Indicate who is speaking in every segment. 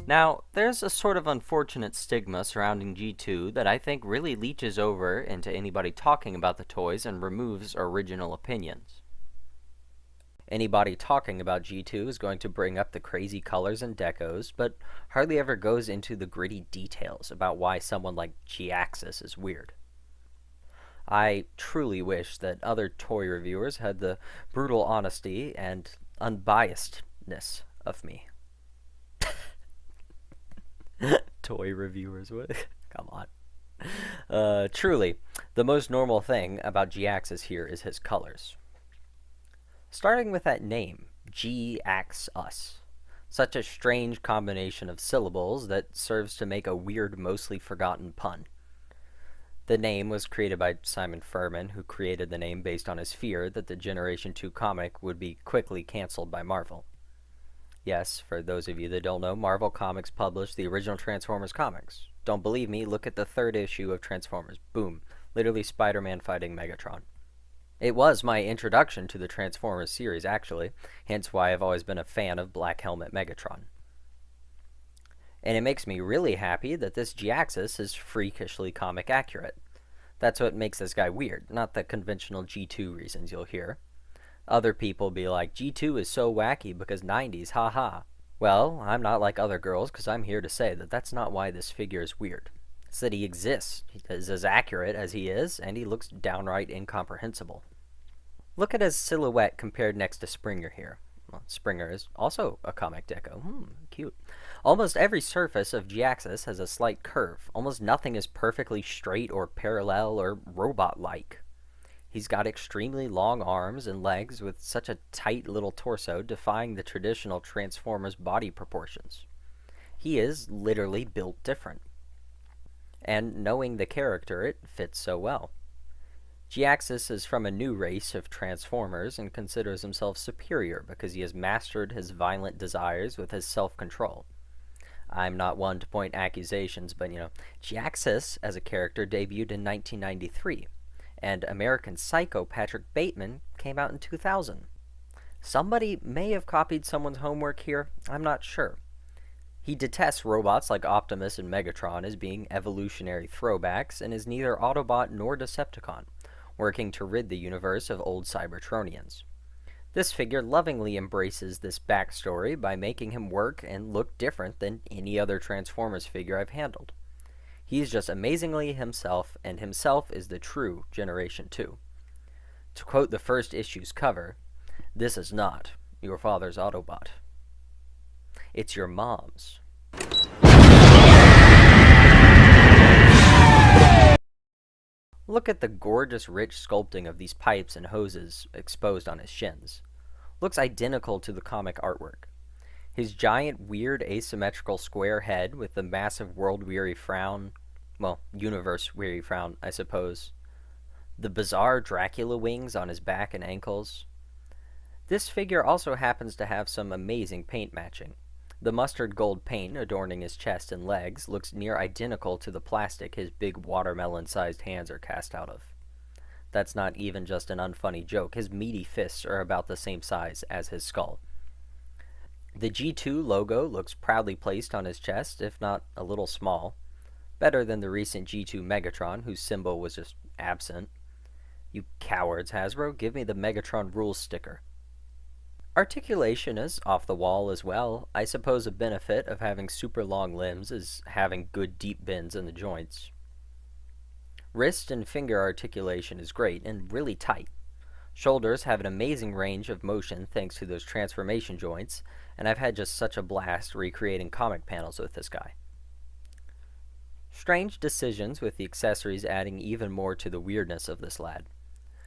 Speaker 1: Now, there's a sort of unfortunate stigma surrounding G2 that I think really leaches over into anybody talking about the toys and removes original opinions. Anybody talking about G2 is going to bring up the crazy colors and decos, but hardly ever goes into the gritty details about why someone like GHIAXUS is weird. I truly wish that other toy reviewers had the brutal honesty and unbiasedness of me. Toy reviewers, what? Come on. Truly, the most normal thing about GHIAXUS here is his colors. Starting with that name, GHIAXUS. Such a strange combination of syllables that serves to make a weird, mostly forgotten pun. The name was created by Simon Furman, who created the name based on his fear that the Generation 2 comic would be quickly canceled by Marvel. Yes, for those of you that don't know, Marvel Comics published the original Transformers comics. Don't believe me? Look at the third issue of Transformers. Boom. Literally Spider-Man fighting Megatron. It was my introduction to the Transformers series, actually, hence why I've always been a fan of Black Helmet Megatron. And it makes me really happy that this GHIAXUS is freakishly comic accurate. That's what makes this guy weird, not the conventional G2 reasons you'll hear. Other people be like, G2 is so wacky because 90s, haha. Well, I'm not like other girls because I'm here to say that that's not why this figure is weird. It's that he exists, he is as accurate as he is, and he looks downright incomprehensible. Look at his silhouette compared next to Springer here. Well, Springer is also a comic deco. Cute. Almost every surface of GHIAXUS has a slight curve. Almost nothing is perfectly straight or parallel or robot-like. He's got extremely long arms and legs with such a tight little torso, defying the traditional Transformers body proportions. He is literally built different. And knowing the character, it fits so well. GHIAXUS is from a new race of Transformers and considers himself superior because he has mastered his violent desires with his self-control. I'm not one to point accusations, but GHIAXUS as a character debuted in 1993, and American Psycho Patrick Bateman came out in 2000. Somebody may have copied someone's homework here, I'm not sure. He detests robots like Optimus and Megatron as being evolutionary throwbacks and is neither Autobot nor Decepticon, working to rid the universe of old Cybertronians. This figure lovingly embraces this backstory by making him work and look different than any other Transformers figure I've handled. He's just amazingly himself, and himself is the true Generation 2. To quote the first issue's cover, "This is not your father's Autobot. It's your mom's." Look at the gorgeous rich sculpting of these pipes and hoses exposed on his shins. Looks identical to the comic artwork. His giant, weird, asymmetrical square head with the massive world-weary frown, well, universe-weary frown, I suppose. The bizarre Dracula wings on his back and ankles. This figure also happens to have some amazing paint matching. The mustard gold paint adorning his chest and legs looks near identical to the plastic his big watermelon-sized hands are cast out of. That's not even just an unfunny joke. His meaty fists are about the same size as his skull. The G2 logo looks proudly placed on his chest, if not a little small. Better than the recent G2 Megatron, whose symbol was just absent. You cowards, Hasbro, give me the Megatron rules sticker. Articulation is off the wall as well. I suppose a benefit of having super long limbs is having good deep bends in the joints. Wrist and finger articulation is great and really tight. Shoulders have an amazing range of motion thanks to those transformation joints, and I've had just such a blast recreating comic panels with this guy. Strange decisions with the accessories adding even more to the weirdness of this lad.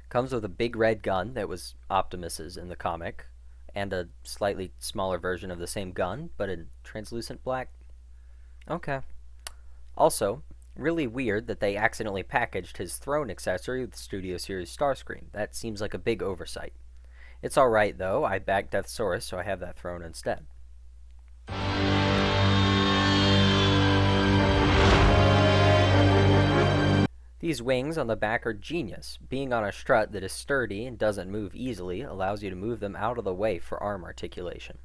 Speaker 1: Comes with a big red gun that was Optimus's in the comic, and a slightly smaller version of the same gun, but in translucent black. Okay. Also, really weird that they accidentally packaged his throne accessory with Studio Series Starscream. That seems like a big oversight. It's alright though, I backed Deathsaurus, so I have that throne instead. These wings on the back are genius. Being on a strut that is sturdy and doesn't move easily allows you to move them out of the way for arm articulation.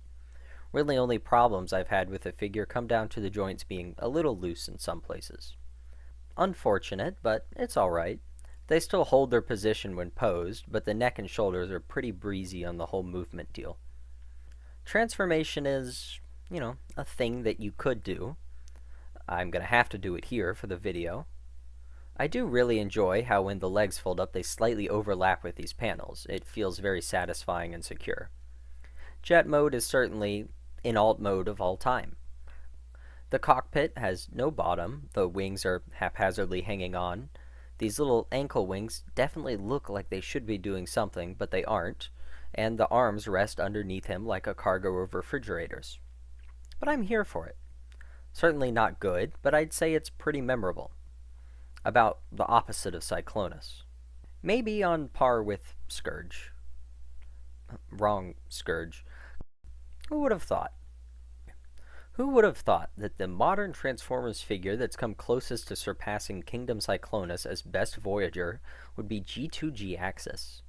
Speaker 1: Really only problems I've had with the figure come down to the joints being a little loose in some places. Unfortunate, but it's alright. They still hold their position when posed, but the neck and shoulders are pretty breezy on the whole movement deal. Transformation is, a thing that you could do. I'm going to have to do it here for the video. I do really enjoy how when the legs fold up they slightly overlap with these panels. It feels very satisfying and secure. Jet mode is certainly in alt mode of all time. The cockpit has no bottom, the wings are haphazardly hanging on. These little ankle wings definitely look like they should be doing something, but they aren't, and the arms rest underneath him like a cargo of refrigerators. But I'm here for it. Certainly not good, but I'd say it's pretty memorable. About the opposite of Cyclonus. Maybe on par with Scourge. Wrong Scourge. Who would have thought? Who would have thought that the modern Transformers figure that's come closest to surpassing Kingdom Cyclonus as best Voyager would be G2 GHIAXUS?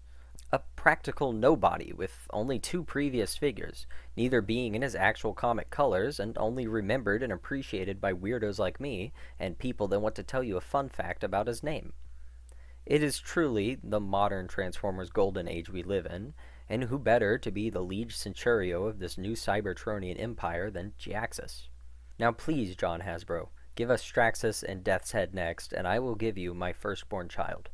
Speaker 1: A practical nobody with only 2 previous figures, neither being in his actual comic colors and only remembered and appreciated by weirdos like me and people that want to tell you a fun fact about his name. It is truly the modern Transformers golden age we live in, and who better to be the liege centurio of this new Cybertronian empire than GHIAXUS? Now please, John Hasbro, give us Straxus and Death's Head next, and I will give you my firstborn child.